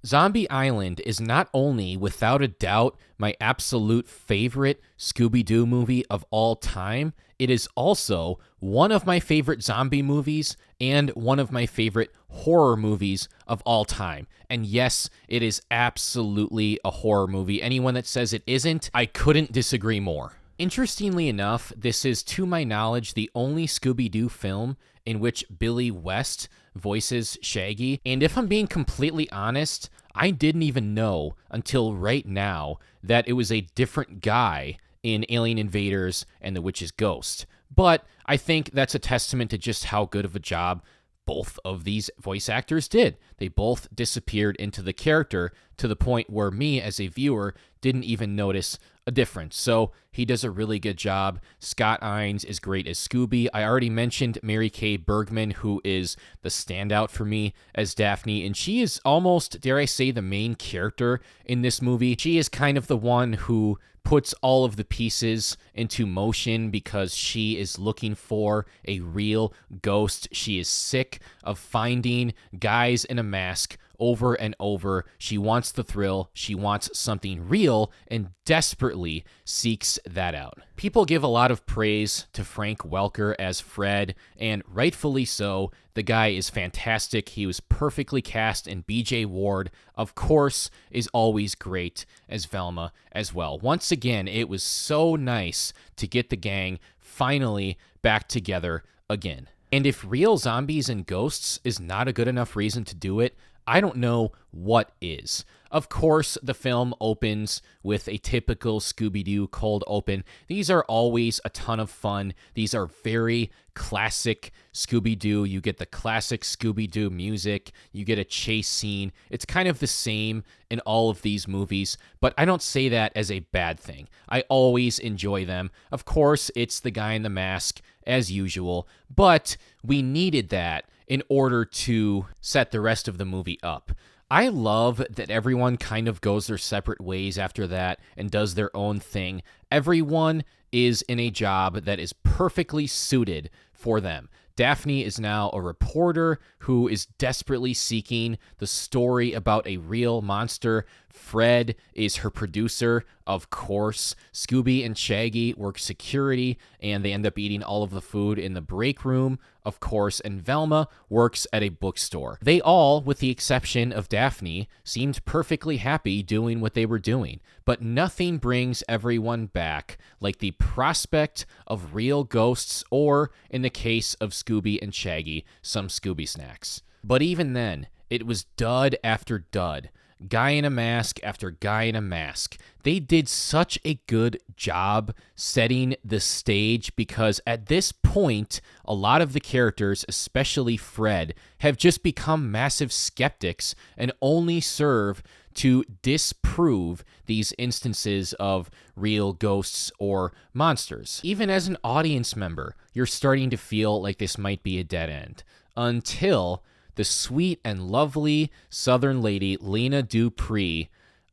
Zombie Island is not only, without a doubt, my absolute favorite Scooby-Doo movie of all time, it is also one of my favorite zombie movies and one of my favorite horror movies of all time. And yes, it is absolutely a horror movie. Anyone that says it isn't, I couldn't disagree more. Interestingly enough, this is, to my knowledge, the only Scooby-Doo film in which Billy West voices Shaggy. And if I'm being completely honest, I didn't even know until right now that it was a different guy in Alien Invaders and The Witch's Ghost. But I think that's a testament to just how good of a job both of these voice actors did. They both disappeared into the character to the point where me, as a viewer, didn't even notice a difference. So he does a really good job. Scott Innes is great as Scooby. I already mentioned Mary Kay Bergman, who is the standout for me as Daphne, and she is almost, dare I say, the main character in this movie. She is kind of the one who puts all of the pieces into motion because she is looking for a real ghost. She is sick of finding guys in a mask over and over. She wants the thrill. She wants something real and desperately seeks that out. People give a lot of praise to Frank Welker as Fred, and rightfully so. The guy is fantastic. He was perfectly cast, and BJ Ward, of course, is always great as Velma as well. Once again, it was so nice to get the gang finally back together again. And if real zombies and ghosts is not a good enough reason to do it, I don't know what is. Of course, the film opens with a typical Scooby-Doo cold open. These are always a ton of fun. These are very classic Scooby-Doo. You get the classic Scooby-Doo music. You get a chase scene. It's kind of the same in all of these movies, but I don't say that as a bad thing. I always enjoy them. Of course, it's the guy in the mask, as usual, but we needed that in order to set the rest of the movie up. I love that everyone kind of goes their separate ways after that and does their own thing. Everyone is in a job that is perfectly suited for them. Daphne is now a reporter who is desperately seeking the story about a real monster. Fred is her producer, of course. Scooby and Shaggy work security, and they end up eating all of the food in the break room, of course. And Velma works at a bookstore. They all, with the exception of Daphne, seemed perfectly happy doing what they were doing. But nothing brings everyone back like the prospect of real ghosts, or, in the case of Scooby and Shaggy, some Scooby snacks. But even then, it was dud after dud. Guy in a mask after guy in a mask. They did such a good job setting the stage because at this point, a lot of the characters, especially Fred, have just become massive skeptics and only serve to disprove these instances of real ghosts or monsters. Even as an audience member, you're starting to feel like this might be a dead end. Until the sweet and lovely Southern lady, Lena Dupree,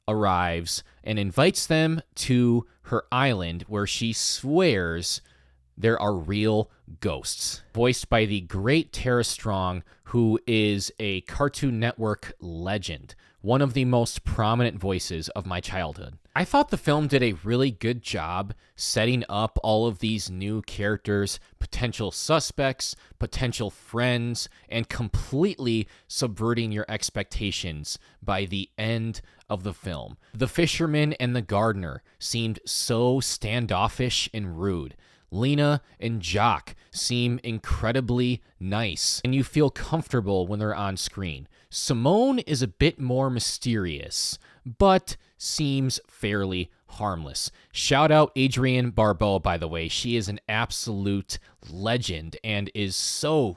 arrives and invites them to her island where she swears there are real ghosts. Voiced by the great Tara Strong, who is a Cartoon Network legend. One of the most prominent voices of my childhood. I thought the film did a really good job setting up all of these new characters, potential suspects, potential friends, and completely subverting your expectations by the end of the film. The fisherman and the gardener seemed so standoffish and rude. Lena and Jock seem incredibly nice, and you feel comfortable when they're on screen. Simone is a bit more mysterious, but seems fairly harmless. Shout out Adrienne Barbeau, by the way. She is an absolute legend and is so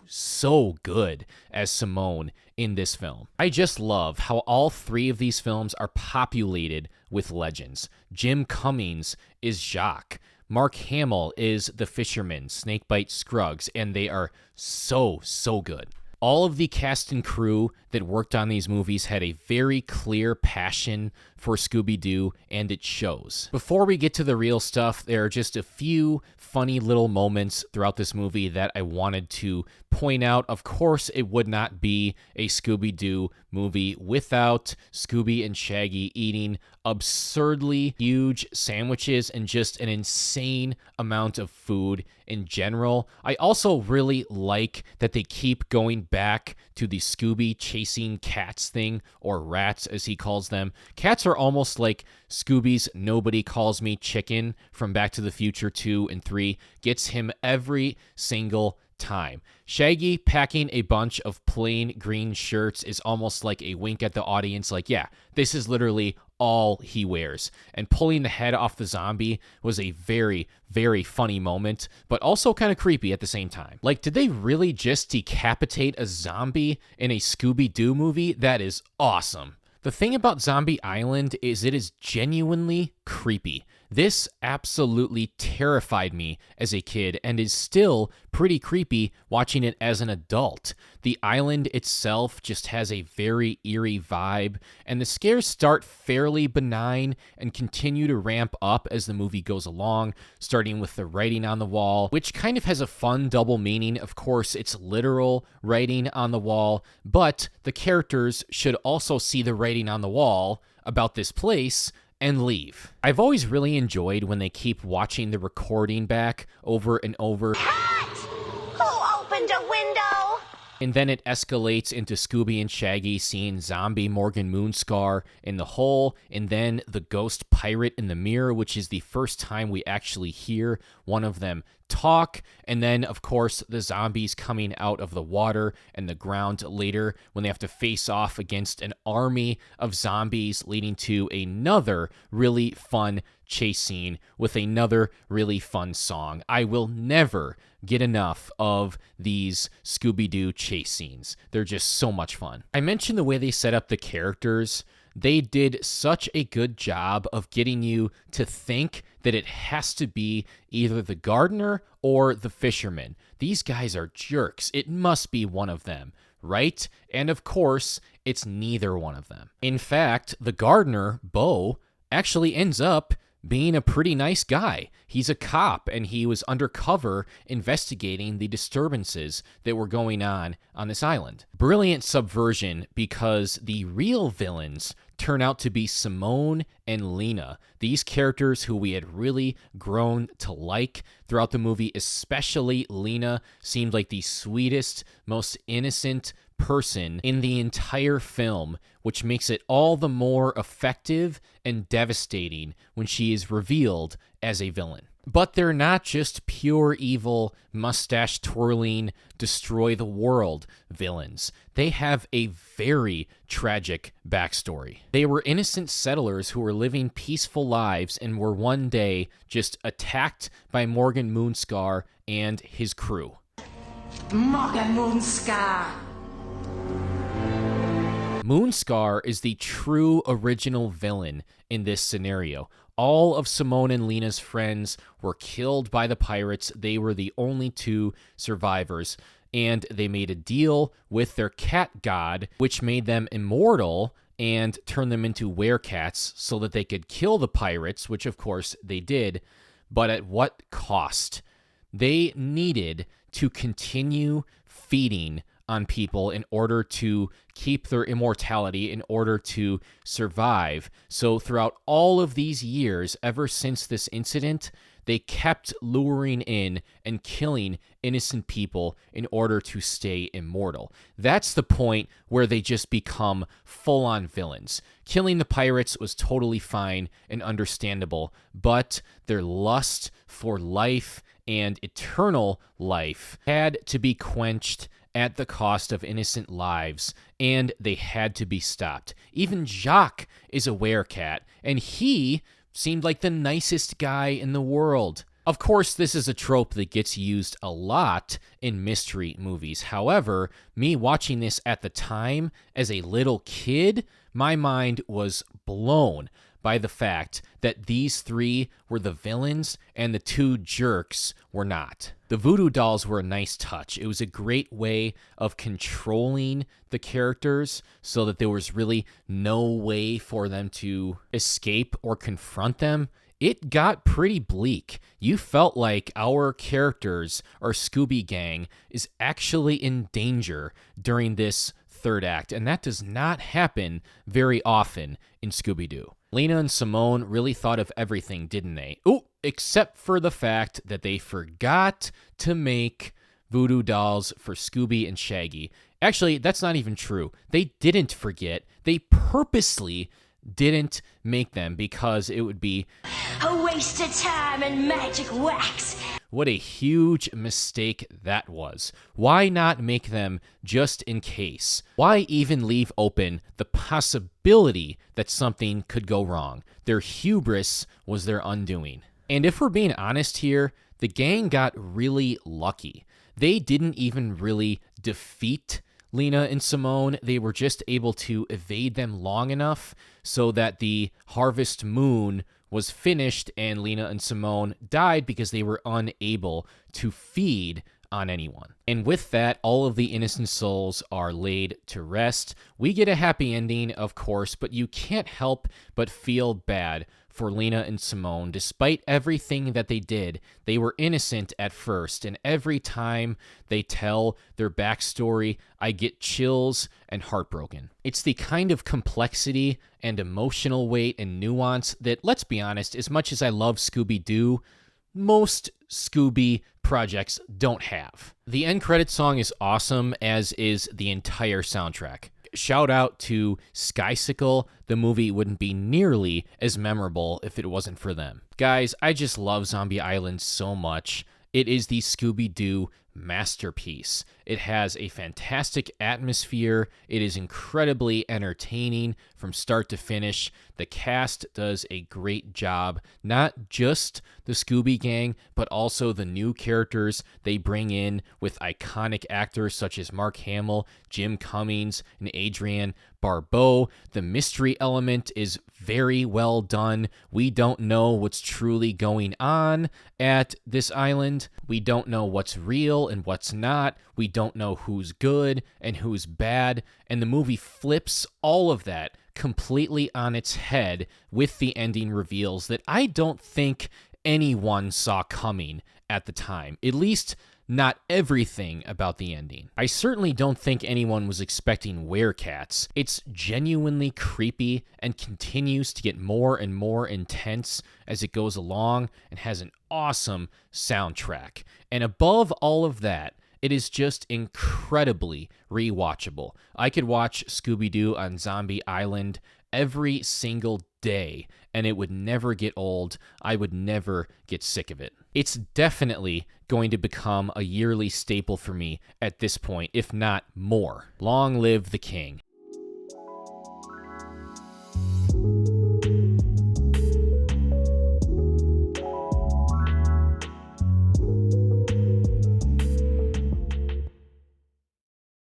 good as Simone in this film. I just love how all three of these films are populated with legends. Jim Cummings is Jacques. Mark Hamill is the fisherman, Snakebite Scruggs, and they are so good. All of the cast and crew that that worked on these movies had a very clear passion for Scooby-Doo, and it shows. Before we get to the real stuff, there are just a few funny little moments throughout this movie that I wanted to point out. Of course, it would not be a Scooby-Doo movie without Scooby and Shaggy eating absurdly huge sandwiches and just an insane amount of food in general. I also really like that they keep going back to the Scooby chasing cats thing, or rats as he calls them. Cats are almost like Scooby's Nobody Calls Me Chicken from Back to the Future 2 and 3, gets him every single time. Shaggy packing a bunch of plain green shirts is almost like a wink at the audience, like, yeah, this is literally all he wears. And pulling the head off the zombie was a very, very funny moment, but also kind of creepy at the same time. Like, did they really just decapitate a zombie in a Scooby-Doo movie? That is awesome. The thing about Zombie Island is it is genuinely creepy. This absolutely terrified me as a kid and is still pretty creepy watching it as an adult. The island itself just has a very eerie vibe, and the scares start fairly benign and continue to ramp up as the movie goes along, starting with the writing on the wall, which kind of has a fun double meaning. Of course, it's literal writing on the wall, but the characters should also see the writing on the wall about this place and leave. I've always really enjoyed when they keep watching the recording back over and over. Cat! Who opened a window? And then it escalates into Scooby and Shaggy seeing zombie Morgan Moonscar in the hole, and then the ghost pirate in the mirror, which is the first time we actually hear one of them talk. And then, of course, the zombies coming out of the water and the ground later when they have to face off against an army of zombies, leading to another really fun chase scene with another really fun song. I will never get enough of these Scooby-Doo chase scenes. They're just so much fun. I mentioned the way they set up the characters. They did such a good job of getting you to think that it has to be either the gardener or the fisherman. These guys are jerks. It must be one of them, right? And of course, it's neither one of them. In fact, the gardener, Bo, actually ends up being a pretty nice guy. He's a cop, and he was undercover investigating the disturbances that were going on this island. Brilliant subversion, because the real villains turn out to be Simone and Lena, these characters who we had really grown to like throughout the movie. Especially Lena seemed like the sweetest, most innocent person in the entire film, which makes it all the more effective and devastating when she is revealed as a villain. But they're not just pure evil, mustache twirling, destroy the world villains. They have a very tragic backstory. They were innocent settlers who were living peaceful lives and were one day just attacked by Morgan Moonscar and his crew. Morgan Moonscar! Moonscar is the true original villain in this scenario. All of Simone and Lena's friends were killed by the pirates. They were the only two survivors, and they made a deal with their cat god, which made them immortal and turned them into werecats so that they could kill the pirates, which of course they did, but at what cost? They needed to continue feeding on people in order to keep their immortality, in order to survive. So throughout all of these years, ever since this incident, they kept luring in and killing innocent people in order to stay immortal. That's the point where they just become full-on villains. Killing the pirates was totally fine and understandable, but their lust for life and eternal life had to be quenched at the cost of innocent lives, and they had to be stopped. Even Jacques is a werecat, and he seemed like the nicest guy in the world. Of course, this is a trope that gets used a lot in mystery movies. However, me watching this at the time as a little kid, my mind was blown by the fact that these three were the villains and the two jerks were not. The voodoo dolls were a nice touch. It was a great way of controlling the characters so that there was really no way for them to escape or confront them. It got pretty bleak. You felt like our characters, our Scooby Gang, is actually in danger during this third act, and that does not happen very often in Scooby-Doo. Lena and Simone really thought of everything, didn't they? Oh, except for the fact that they forgot to make voodoo dolls for Scooby and Shaggy. Actually, that's not even true. They didn't forget. They purposely didn't make them because it would be A waste of time and magic wax. What a huge mistake that was. Why not make them just in case? Why even leave open the possibility that something could go wrong? Their hubris was their undoing. And if we're being honest here, the gang got really lucky. They didn't even really defeat Lena and Simone. They were just able to evade them long enough so that the Harvest Moon was finished and Lena and Simone died because they were unable to feed on anyone. And with that, all of the innocent souls are laid to rest. We get a happy ending, of course, but you can't help but feel bad for Lena and Simone. Despite everything that they did, they were innocent at first, and every time they tell their backstory, I get chills and heartbroken. It's the kind of complexity and emotional weight and nuance that, let's be honest, as much as I love Scooby-Doo, most Scooby projects don't have. The end credit song is awesome, as is the entire soundtrack. Shout out to Skysicle. The movie wouldn't be nearly as memorable if it wasn't for them. Guys, I just love Zombie Island so much. It is the Scooby-Doo masterpiece. It has a fantastic atmosphere. It is incredibly entertaining from start to finish. The cast does a great job, not just the Scooby Gang, but also the new characters they bring in with iconic actors such as Mark Hamill, Jim Cummings, and Adrienne Barbeau. The mystery element is very well done. We don't know what's truly going on at this island. We don't know what's real and what's not. We don't know who's good and who's bad. And the movie flips all of that completely on its head with the ending reveals that I don't think anyone saw coming at the time. At least not everything about the ending. I certainly don't think anyone was expecting werecats. It's genuinely creepy and continues to get more and more intense as it goes along and has an awesome soundtrack. And above all of that, it is just incredibly rewatchable. I could watch Scooby-Doo on Zombie Island every single day, and it would never get old. I would never get sick of it. It's definitely going to become a yearly staple for me at this point, if not more. Long live the king.